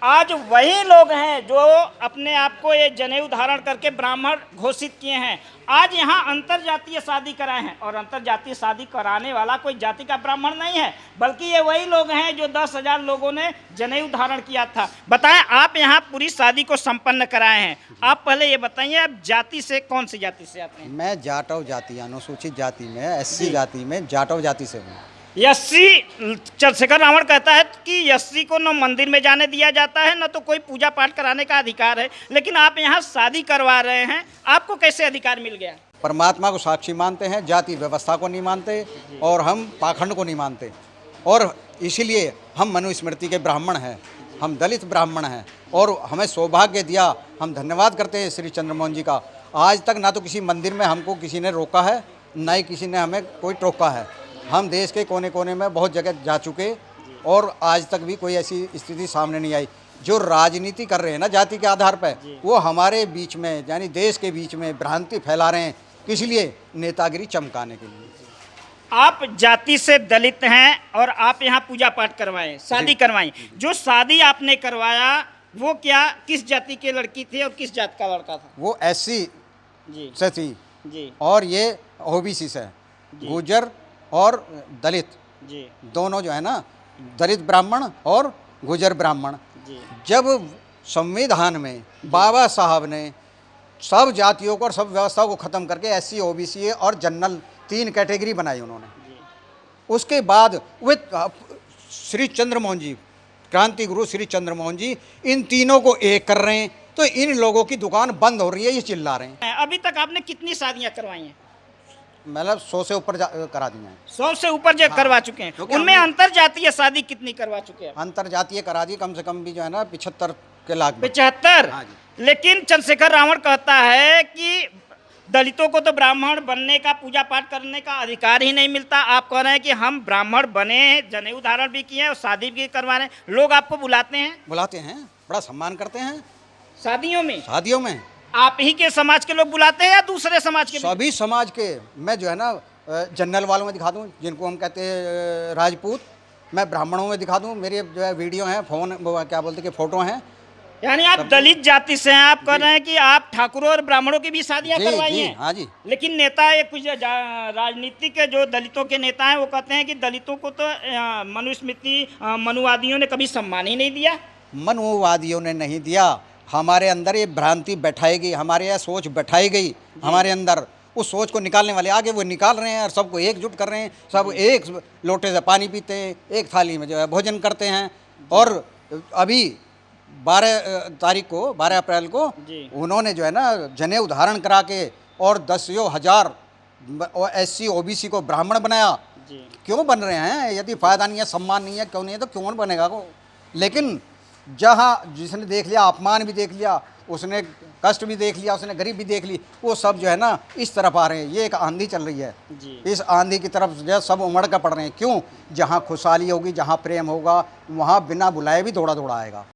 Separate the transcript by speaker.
Speaker 1: आज वही लोग हैं जो अपने आप को ये जनेऊ धारण करके ब्राह्मण घोषित किए हैं। आज यहाँ अंतरजातीय शादी कराए हैं और अंतरजातीय शादी कराने वाला कोई जाति का ब्राह्मण नहीं है, बल्कि ये वही लोग हैं जो 10,000 लोगों ने जनेऊ धारण किया था। बताएं, आप यहाँ पूरी शादी को संपन्न कराए हैं। आप पहले ये बताइए, आप जाति से कौन सी जाति से आते हैं?
Speaker 2: मैं जाटव जाति, अनुसूचित जाति में, एससी जाति में, जाटव जाति से हूँ।
Speaker 1: यस्सी चंद्रशेखर रावण कहता है कि यस्सी को न मंदिर में जाने दिया जाता है, न तो कोई पूजा पाठ कराने का अधिकार है, लेकिन आप यहाँ शादी करवा रहे हैं, आपको कैसे अधिकार मिल गया?
Speaker 2: परमात्मा को साक्षी मानते हैं, जाति व्यवस्था को नहीं मानते और हम पाखंड को नहीं मानते, और इसीलिए हम मनुस्मृति के ब्राह्मण हैं, हम दलित ब्राह्मण हैं और हमें सौभाग्य दिया। हम धन्यवाद करते हैं श्री चंद्रमोहन जी का। आज तक ना तो किसी मंदिर में हमको किसी ने रोका है, ना ही किसी ने हमें कोई टोका है। हम देश के कोने कोने में बहुत जगह जा चुके और आज तक भी कोई ऐसी स्थिति सामने नहीं आई। जो राजनीति कर रहे हैं ना जाति के आधार पर, वो हमारे बीच में यानी देश के बीच में भ्रांति फैला रहे हैं, इसलिए नेतागिरी चमकाने के लिए।
Speaker 1: आप जाति से दलित हैं और आप यहाँ पूजा पाठ करवाएं, शादी करवाएं। जो शादी आपने करवाया वो क्या, किस जाति की लड़की थी और किस जात का लड़का था?
Speaker 2: वो एससी से थी
Speaker 1: जी,
Speaker 2: और ये ओबीसी से, गुर्जर और दलित
Speaker 1: जी,
Speaker 2: दोनों जो है ना, दलित ब्राह्मण और गुर्जर ब्राह्मण।
Speaker 1: जी।
Speaker 2: जब संविधान में बाबा साहब ने सब जातियों को और सब व्यवस्थाओं को ख़त्म करके एससी, ओबीसी और जनरल 3 कैटेगरी बनाई उन्होंने, उसके बाद वे श्री चंद्रमोहन जी, क्रांति गुरु श्री चंद्रमोहन जी, इन तीनों को एक कर रहे हैं, तो इन लोगों की दुकान बंद हो रही है, ये चिल्ला रहे हैं।
Speaker 1: अभी तक आपने कितनी शादियां करवाई हैं?
Speaker 2: मतलब 100 से ऊपर करा दी हैं।
Speaker 1: 100 से ऊपर जो करवा चुके हैं, उनमें अंतरजातीय शादी कितनी करवा चुके हैं?
Speaker 2: अंतरजातीय करा दी कम से कम भी जो है ना 75 के लाख।
Speaker 1: 75?
Speaker 2: हाँ जी।
Speaker 1: लेकिन चंद्रशेखर रावण कहता है कि दलितों को तो ब्राह्मण बनने का, पूजा पाठ करने का अधिकार ही नहीं मिलता। आप कह रहे हैं कि हम ब्राह्मण बने, जनेऊ धारण भी किए और शादी भी करवा रहे हैं। लोग आपको बुलाते हैं,
Speaker 2: बड़ा सम्मान करते हैं
Speaker 1: शादियों में?
Speaker 2: शादियों में
Speaker 1: आप ही के समाज के लोग बुलाते हैं या दूसरे समाज के?
Speaker 2: सभी समाज के। मैं जो है ना जनरल वालों में दिखा दूं, जिनको हम कहते हैं राजपूत, मैं ब्राह्मणों में दिखा दूं, मेरे जो है वीडियो हैं, फोन क्या बोलते कि फोटो हैं।
Speaker 1: यानी आप दलित जाति से हैं। आप कह रहे हैं कि आप ठाकुरों और ब्राह्मणों की भी शादियां करवाई हैं?
Speaker 2: हाँ जी।
Speaker 1: लेकिन नेता, ये कुछ राजनीति के जो दलितों के नेता हैं, वो कहते हैं कि दलितों को तो मनुस्मृति मनुवादियों ने कभी सम्मान ही नहीं दिया।
Speaker 2: मनुवादियों ने नहीं दिया, हमारे अंदर ये भ्रांति बैठाई गई, हमारे यह सोच बैठाई गई हमारे अंदर। उस सोच को निकालने वाले आगे वो निकाल रहे हैं और सबको एकजुट कर रहे हैं। सब एक लोटे से पानी पीते हैं, एक थाली में जो है भोजन करते हैं। और अभी 12 अप्रैल को उन्होंने जो है ना जनेऊ धारण करा के और 10,000 एससी ओबीसी को ब्राह्मण बनाया। क्यों बन रहे हैं? यदि फायदा नहीं है, सम्मान नहीं है, क्यों नहीं है, तो क्यों बनेगा वो? लेकिन जहाँ जिसने देख लिया, अपमान भी देख लिया, उसने कष्ट भी देख लिया, उसने गरीब भी देख ली, वो सब जो है ना इस तरफ आ रहे हैं। ये एक आंधी चल रही है, इस आंधी की तरफ जो है सब उमड़ कर पड़ रहे हैं। क्यों? जहाँ खुशहाली होगी, जहाँ प्रेम होगा, वहाँ बिना बुलाए भी दौड़ा दौड़ा आएगा।